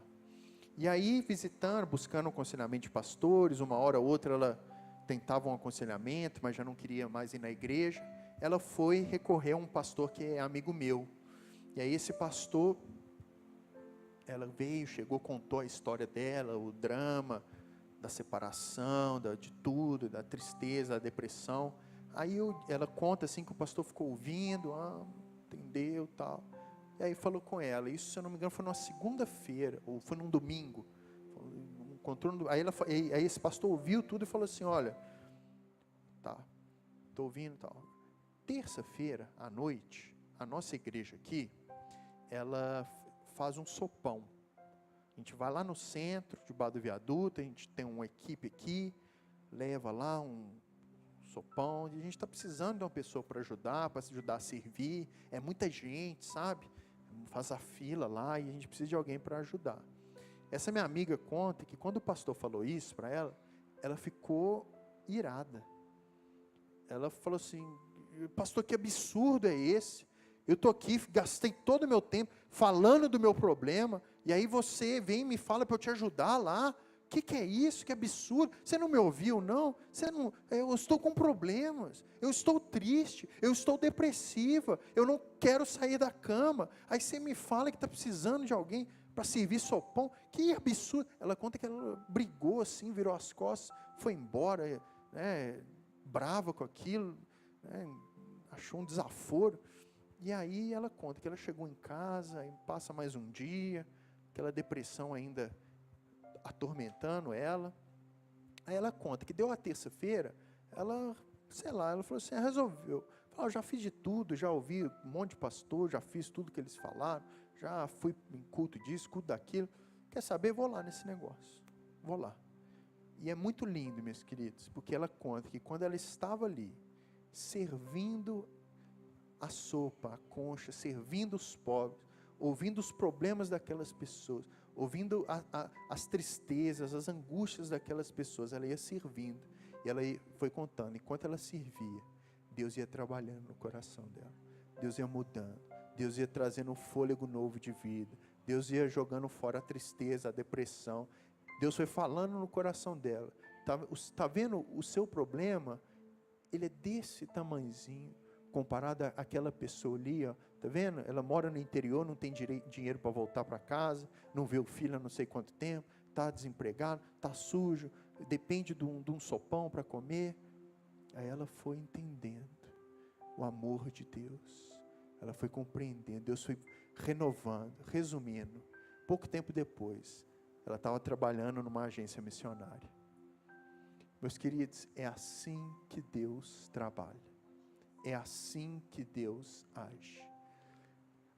E aí, visitando, buscando um aconselhamento de pastores, uma hora ou outra ela tentava um aconselhamento, mas já não queria mais ir na igreja. Ela foi recorrer a um pastor que é amigo meu. E aí esse pastor, ela veio, chegou, contou a história dela, o drama da separação, de tudo, da tristeza, da depressão. Aí ela conta assim que o pastor ficou ouvindo, entendeu, tal. E aí falou com ela, isso se eu não me engano foi numa segunda-feira, ou foi num domingo. Aí esse pastor ouviu tudo e falou assim, olha, tá, estou ouvindo e tal. Terça-feira à noite, a nossa igreja aqui, ela faz um sopão. A gente vai lá no centro, debaixo do viaduto, a gente tem uma equipe aqui, leva lá um sopão, e a gente está precisando de uma pessoa para ajudar a servir, é muita gente, sabe? Faz a fila lá e a gente precisa de alguém para ajudar. Essa minha amiga conta que quando o pastor falou isso para ela, ela ficou irada. Ela falou assim, pastor, que absurdo é esse? Eu estou aqui, gastei todo o meu tempo falando do meu problema, e aí você vem e me fala para eu te ajudar lá. O que é isso? Que absurdo. Você não me ouviu, não? Eu estou com problemas, eu estou triste, eu estou depressiva, eu não quero sair da cama. Aí você me fala que está precisando de alguém para servir sopão. Que absurdo. Ela conta que ela brigou assim, virou as costas, foi embora, né, brava com aquilo, né, achou um desaforo. E aí ela conta que ela chegou em casa, e passa mais um dia, aquela depressão ainda atormentando ela. Aí ela conta que deu a terça-feira, ela falou assim, resolveu. Falou, eu já fiz de tudo, já ouvi um monte de pastor, já fiz tudo que eles falaram, já fui em culto disso, culto daquilo. Quer saber? Vou lá nesse negócio, vou lá. E é muito lindo, meus queridos, porque ela conta que quando ela estava ali, servindo a sopa, a concha, servindo os pobres, ouvindo os problemas daquelas pessoas, ouvindo as tristezas, as angústias daquelas pessoas, ela ia servindo, e ela foi contando, enquanto ela servia, Deus ia trabalhando no coração dela, Deus ia mudando, Deus ia trazendo um fôlego novo de vida, Deus ia jogando fora a tristeza, a depressão, Deus foi falando no coração dela, tá vendo o seu problema, ele é desse tamanhozinho, comparado àquela pessoa ali, ó, tá vendo? Ela mora no interior, não tem dinheiro para voltar para casa, não vê o filho há não sei quanto tempo, está desempregado, está sujo, depende de um sopão para comer. Aí ela foi entendendo o amor de Deus, ela foi compreendendo, Deus foi renovando, resumindo. Pouco tempo depois, ela estava trabalhando numa agência missionária. Meus queridos, é assim que Deus trabalha. É assim que Deus age.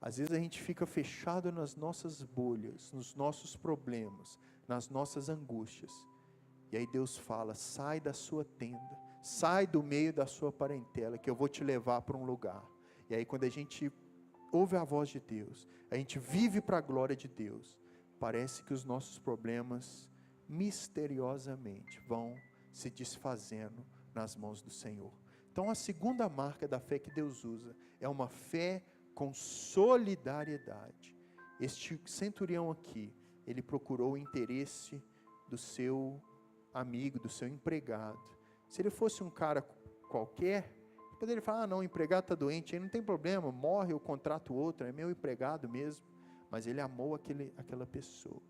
Às vezes a gente fica fechado nas nossas bolhas, nos nossos problemas, nas nossas angústias. E aí Deus fala, sai da sua tenda, sai do meio da sua parentela, que eu vou te levar para um lugar. E aí quando a gente ouve a voz de Deus, a gente vive para a glória de Deus, parece que os nossos problemas, misteriosamente, vão se desfazendo nas mãos do Senhor. Então a segunda marca da fé que Deus usa é uma fé com solidariedade. Este centurião aqui, ele procurou o interesse do seu amigo, do seu empregado. Se ele fosse um cara qualquer, poderia falar, não, o empregado está doente, aí não tem problema, morre, eu contrato outro, é meu empregado mesmo. Mas ele amou aquela pessoa.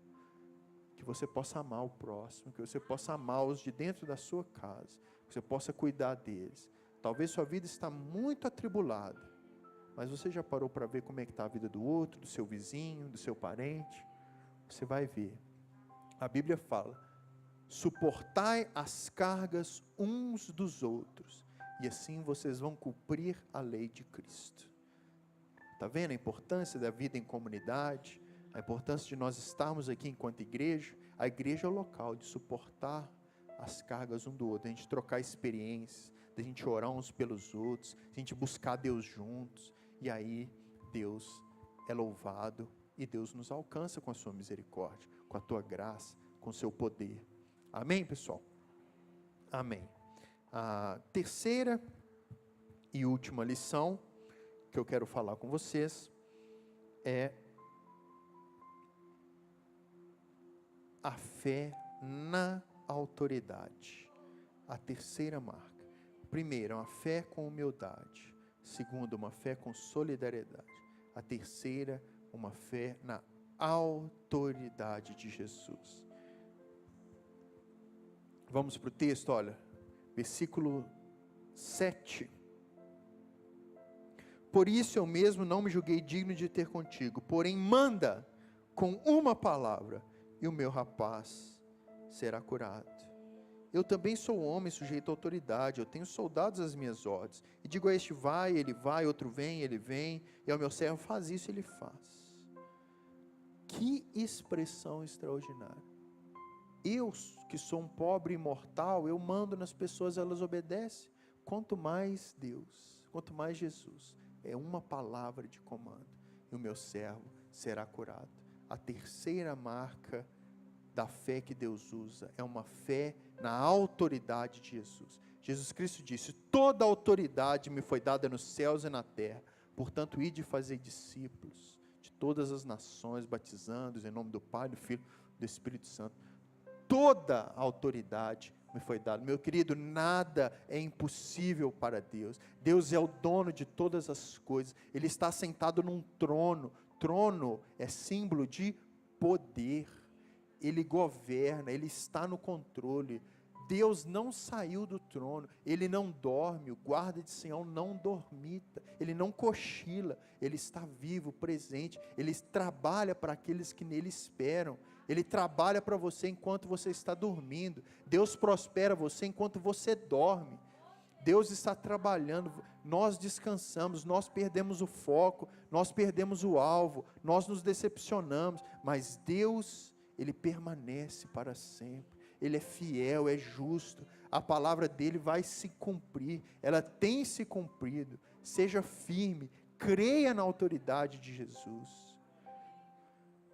Que você possa amar o próximo, que você possa amá-los de dentro da sua casa, que você possa cuidar deles. Talvez sua vida está muito atribulada, mas você já parou para ver como é que está a vida do outro, do seu vizinho, do seu parente? Você vai ver. A Bíblia fala, suportai as cargas uns dos outros, e assim vocês vão cumprir a lei de Cristo. Está vendo a importância da vida em comunidade? A importância de nós estarmos aqui enquanto igreja? A igreja é o local de suportar as cargas um do outro, a gente trocar experiências, a gente orar uns pelos outros, a gente buscar Deus juntos, e aí Deus é louvado, e Deus nos alcança com a sua misericórdia, com a tua graça, com o seu poder. Amém, pessoal? Amém. A terceira e última lição que eu quero falar com vocês é a fé na autoridade. A terceira marca. Primeiro, uma fé com humildade. Segundo, uma fé com solidariedade. A terceira, uma fé na autoridade de Jesus. Vamos para o texto, olha, versículo 7. Por isso eu mesmo não me julguei digno de ter contigo, porém manda com uma palavra, e o meu rapaz será curado. Eu também sou homem sujeito à autoridade, eu tenho soldados às minhas ordens, e digo a este vai, ele vai, outro vem, ele vem, e ao meu servo faz isso, ele faz. Que expressão extraordinária. Eu, que sou um pobre imortal, eu mando nas pessoas, elas obedecem. Quanto mais Deus, quanto mais Jesus, é uma palavra de comando, e o meu servo será curado. A terceira marca da fé que Deus usa é uma fé na autoridade de Jesus. Jesus Cristo disse: toda autoridade me foi dada nos céus e na terra, portanto ide fazer discípulos de todas as nações, batizando-os em nome do Pai, do Filho e do Espírito Santo. Toda a autoridade me foi dada. Meu querido, nada é impossível para Deus. Deus é o dono de todas as coisas. Ele está sentado num trono. Trono é símbolo de poder. Ele governa, Ele está no controle. Deus não saiu do trono, Ele não dorme, o guarda de Sião não dormita, Ele não cochila, Ele está vivo, presente, Ele trabalha para aqueles que nele esperam, Ele trabalha para você enquanto você está dormindo, Deus prospera você enquanto você dorme, Deus está trabalhando, nós descansamos, nós perdemos o foco, nós perdemos o alvo, nós nos decepcionamos, mas Deus, Ele permanece para sempre, Ele é fiel, é justo, a palavra dEle vai se cumprir, ela tem se cumprido, seja firme, creia na autoridade de Jesus.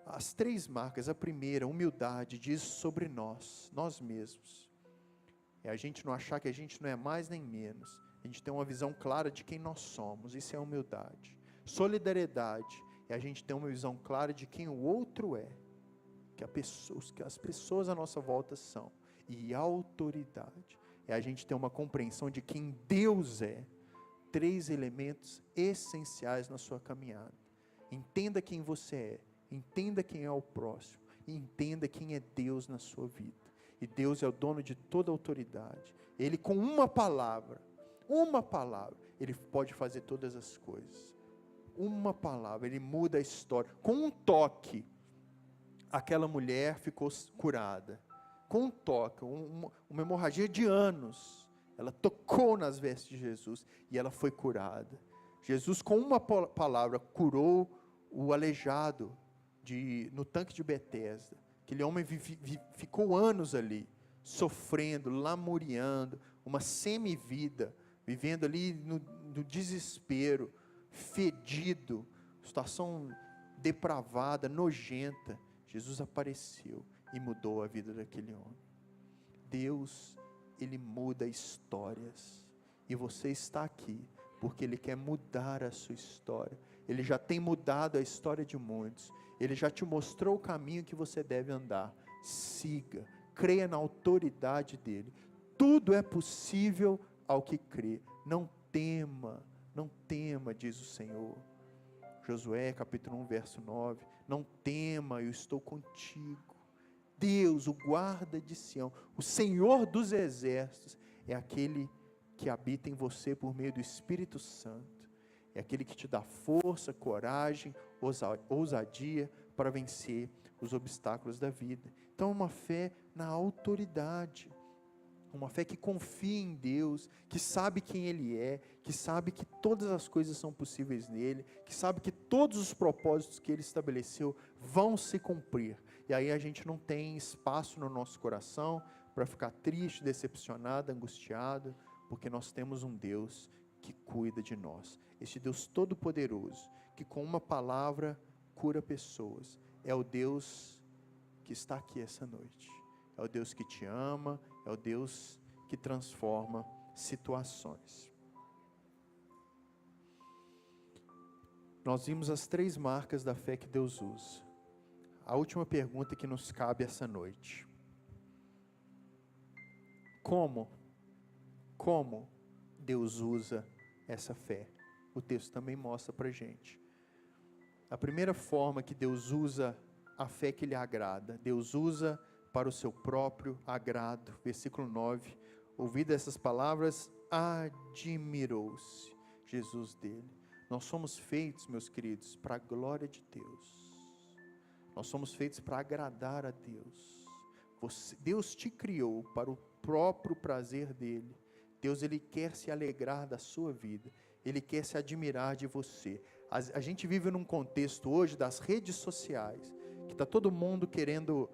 As três marcas, a primeira, humildade, diz sobre nós mesmos, é a gente não achar que a gente não é mais nem menos, a gente tem uma visão clara de quem nós somos, isso é humildade. Solidariedade, é a gente ter uma visão clara de quem o outro é, que as pessoas à nossa volta são, e autoridade, é a gente ter uma compreensão de quem Deus é. Três elementos essenciais na sua caminhada. Entenda quem você é, entenda quem é o próximo, e entenda quem é Deus na sua vida. E Deus é o dono de toda autoridade. Ele, com uma palavra, Ele pode fazer todas as coisas. Uma palavra, Ele muda a história. Com um toque, aquela mulher ficou curada. Com um toque, uma hemorragia de anos, ela tocou nas vestes de Jesus e ela foi curada. Jesus, com uma palavra, curou o aleijado no tanque de Betesda. Aquele homem ficou anos ali, sofrendo, lamuriando, uma semivida, vivendo ali no desespero, fedido, situação depravada, nojenta. Jesus apareceu e mudou a vida daquele homem. Deus, Ele muda histórias, e você está aqui porque Ele quer mudar a sua história. Ele já tem mudado a história de muitos, Ele já te mostrou o caminho que você deve andar. Siga, creia na autoridade dEle. Tudo é possível ao que crê. Não tema, diz o Senhor. Josué capítulo 1 verso 9, não tema, eu estou contigo. Deus, o guarda de Sião, o Senhor dos exércitos, é aquele que habita em você por meio do Espírito Santo, é aquele que te dá força, coragem, ousadia para vencer os obstáculos da vida. Então, uma fé na autoridade, uma fé que confia em Deus, que sabe quem Ele é, que sabe que todas as coisas são possíveis nele, que sabe que todos os propósitos que Ele estabeleceu vão se cumprir. E aí a gente não tem espaço no nosso coração para ficar triste, decepcionado, angustiado, porque nós temos um Deus que cuida de nós. Este Deus todo-poderoso, que com uma palavra cura pessoas, é o Deus que está aqui essa noite. É o Deus que te ama, é o Deus que transforma situações. Nós vimos as 3 marcas da fé que Deus usa. A última pergunta que nos cabe essa noite: como Deus usa essa fé? O texto também mostra para a gente. A primeira forma que Deus usa a fé que lhe agrada, Deus usa para o seu próprio agrado. Versículo 9, ouvidas essas palavras, admirou-se Jesus dele. Nós somos feitos, meus queridos, para a glória de Deus. Nós somos feitos para agradar a Deus. Deus te criou para o próprio prazer dele. Deus, ele quer se alegrar da sua vida. Ele quer se admirar de você. A gente vive num contexto hoje das redes sociais, que está todo mundo querendo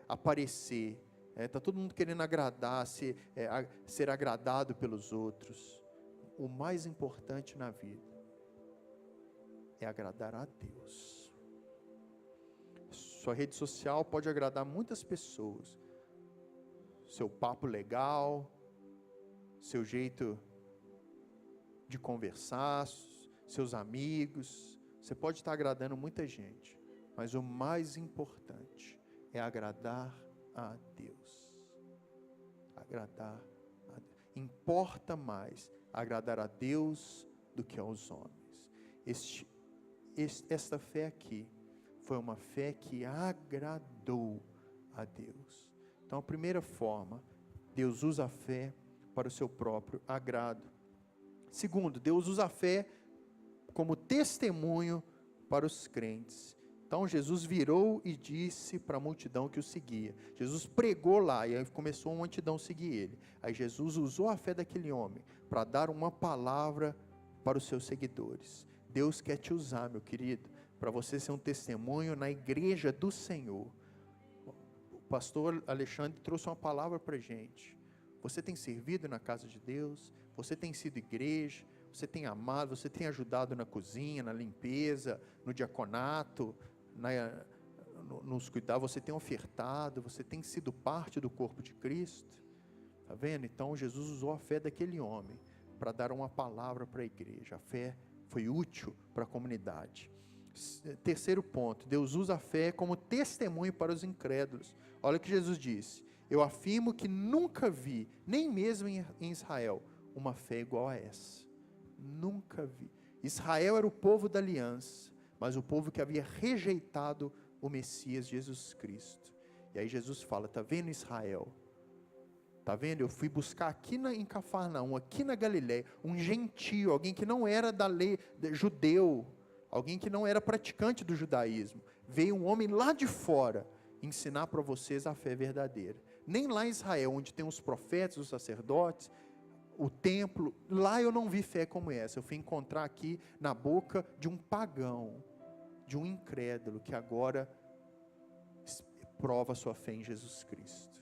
aparecer, está todo mundo querendo agradar, ser agradado pelos outros. O mais importante na vida é agradar a Deus. Sua rede social pode agradar muitas pessoas. Seu papo legal, seu jeito de conversar, seus amigos, você pode estar agradando muita gente, mas o mais importante é agradar a Deus. Agradar a Deus. Importa mais agradar a Deus do que aos homens. Esta fé aqui foi uma fé que agradou a Deus. Então, a primeira forma, Deus usa a fé para o seu próprio agrado. Segundo, Deus usa a fé como testemunho para os crentes. Então Jesus virou e disse para a multidão que o seguia. Jesus pregou lá e aí começou uma multidão a seguir ele. Aí Jesus usou a fé daquele homem para dar uma palavra para os seus seguidores. Deus quer te usar, meu querido, para você ser um testemunho na igreja do Senhor. O pastor Alexandre trouxe uma palavra para a gente. Você tem servido na casa de Deus, você tem sido igreja, você tem amado, você tem ajudado na cozinha, na limpeza, no diaconato, nos cuidar, você tem ofertado, você tem sido parte do corpo de Cristo. Está vendo? Então Jesus usou a fé daquele homem para dar uma palavra para a igreja. A fé foi útil para a comunidade. Terceiro ponto, Deus usa a fé como testemunho para os incrédulos. Olha o que Jesus disse: eu afirmo que nunca vi, nem mesmo em Israel, uma fé igual a essa. Nunca vi. Israel era o povo da aliança, mas o povo que havia rejeitado o Messias Jesus Cristo. E aí Jesus fala: está vendo Israel? Está vendo? Eu fui buscar aqui em Cafarnaum, aqui na Galileia, um gentio, alguém que não era da lei, judeu, alguém que não era praticante do judaísmo. Veio um homem lá de fora ensinar para vocês a fé verdadeira. Nem lá em Israel, onde tem os profetas, os sacerdotes, o templo, lá eu não vi fé como essa. Eu fui encontrar aqui na boca de um pagão, de um incrédulo, que agora prova sua fé em Jesus Cristo.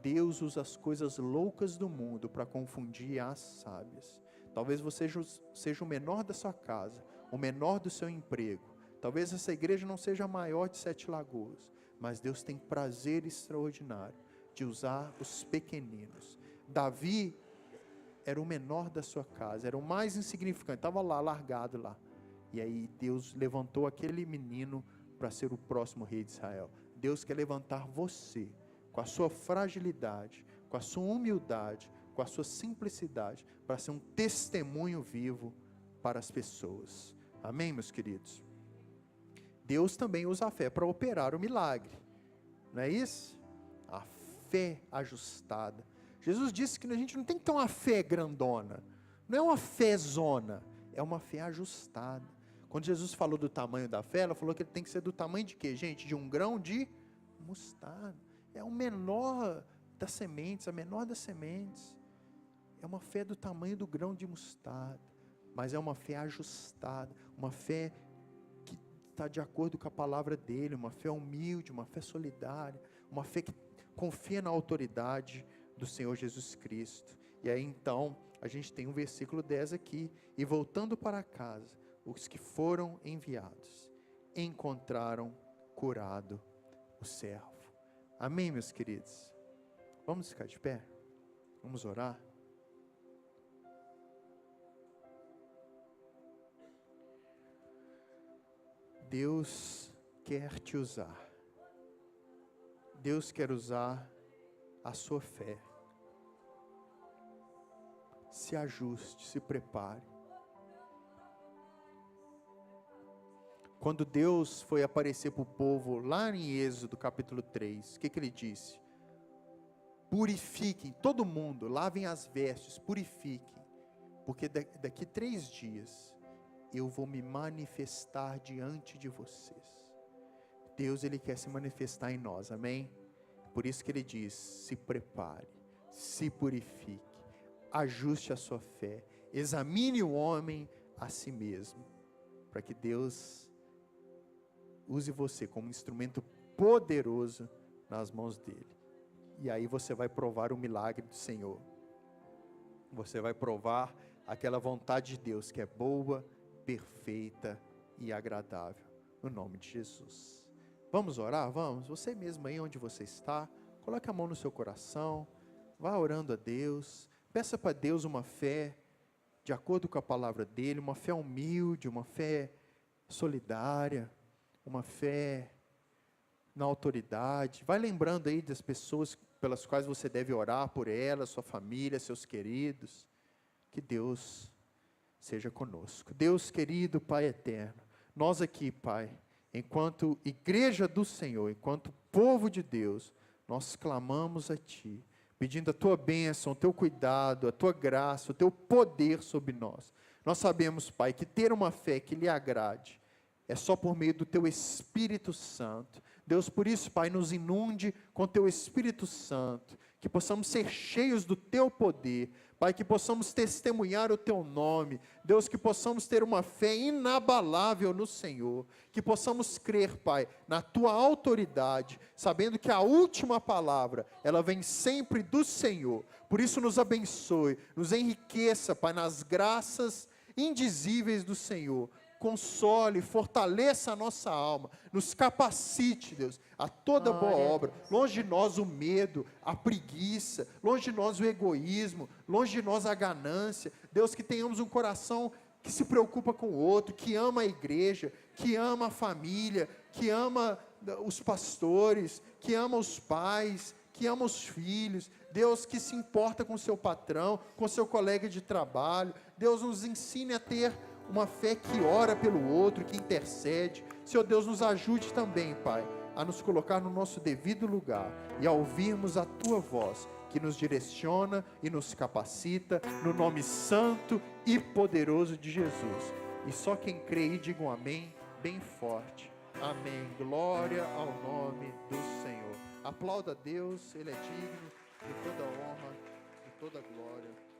Deus usa as coisas loucas do mundo para confundir as sábias. Talvez você seja o menor da sua casa, o menor do seu emprego. Talvez essa igreja não seja a maior de 7 Lagoas, mas Deus tem prazer extraordinário de usar os pequeninos. Davi era o menor da sua casa, era o mais insignificante, estava lá, largado lá. E aí Deus levantou aquele menino para ser o próximo rei de Israel. Deus quer levantar você, com a sua fragilidade, com a sua humildade, com a sua simplicidade, para ser um testemunho vivo para as pessoas. Amém, meus queridos? Deus também usa a fé para operar o milagre, não é isso? A fé ajustada. Jesus disse que a gente não tem que ter uma fé grandona, não é uma fé zona, é uma fé ajustada. Quando Jesus falou do tamanho da fé, ela falou que ele tem que ser do tamanho de quê, gente? De um grão de mostarda. É o menor das sementes, a menor das sementes. É uma fé do tamanho do grão de mostarda, mas é uma fé ajustada, uma fé que está de acordo com a palavra dele, uma fé humilde, uma fé solidária, uma fé que confia na autoridade do Senhor Jesus Cristo. E aí então, a gente tem um versículo 10 aqui: e voltando para casa, os que foram enviados encontraram curado o servo. Amém, meus queridos? Vamos ficar de pé? Vamos orar? Deus quer te usar. Deus quer usar a sua fé. Se ajuste, se prepare. Quando Deus foi aparecer para o povo, lá em Êxodo capítulo 3, o que ele disse? Purifiquem, todo mundo, lavem as vestes, purifiquem, porque daqui 3 dias, eu vou me manifestar diante de vocês. Deus, Ele quer se manifestar em nós, amém? Por isso que Ele diz, se prepare, se purifique, ajuste a sua fé, examine o homem a si mesmo, para que Deus use você como instrumento poderoso nas mãos dEle. E aí você vai provar o milagre do Senhor. Você vai provar aquela vontade de Deus que é boa, perfeita e agradável. No nome de Jesus. Vamos orar? Vamos? Você mesmo aí onde você está, coloque a mão no seu coração, vá orando a Deus, peça para Deus uma fé de acordo com a palavra dEle, uma fé humilde, uma fé solidária, uma fé na autoridade. Vai lembrando aí das pessoas pelas quais você deve orar por elas, sua família, seus queridos. Que Deus seja conosco. Deus querido, Pai eterno, nós aqui, Pai, enquanto igreja do Senhor, enquanto povo de Deus, nós clamamos a Ti, pedindo a Tua bênção, o Teu cuidado, a Tua graça, o Teu poder sobre nós. Nós sabemos, Pai, que ter uma fé que lhe agrade é só por meio do Teu Espírito Santo. Deus, por isso, Pai, nos inunde com Teu Espírito Santo, que possamos ser cheios do Teu poder, Pai, que possamos testemunhar o Teu nome, Deus, que possamos ter uma fé inabalável no Senhor, que possamos crer, Pai, na Tua autoridade, sabendo que a última palavra, ela vem sempre do Senhor. Por isso nos abençoe, nos enriqueça, Pai, nas graças indizíveis do Senhor. Console, fortaleça a nossa alma, nos capacite, Deus, a toda boa obra. Longe de nós o medo, a preguiça, longe de nós o egoísmo, longe de nós a ganância. Deus, que tenhamos um coração que se preocupa com o outro, que ama a igreja, que ama a família, que ama os pastores, que ama os pais, que ama os filhos. Deus, que se importa com o seu patrão, com o seu colega de trabalho. Deus, nos ensine a ter uma fé que ora pelo outro, que intercede. Senhor Deus, nos ajude também, Pai, a nos colocar no nosso devido lugar e a ouvirmos a Tua voz, que nos direciona e nos capacita, no nome santo e poderoso de Jesus. E só quem crê e diga um amém, bem forte. Amém. Glória ao nome do Senhor. Aplauda a Deus, Ele é digno de toda honra e toda glória.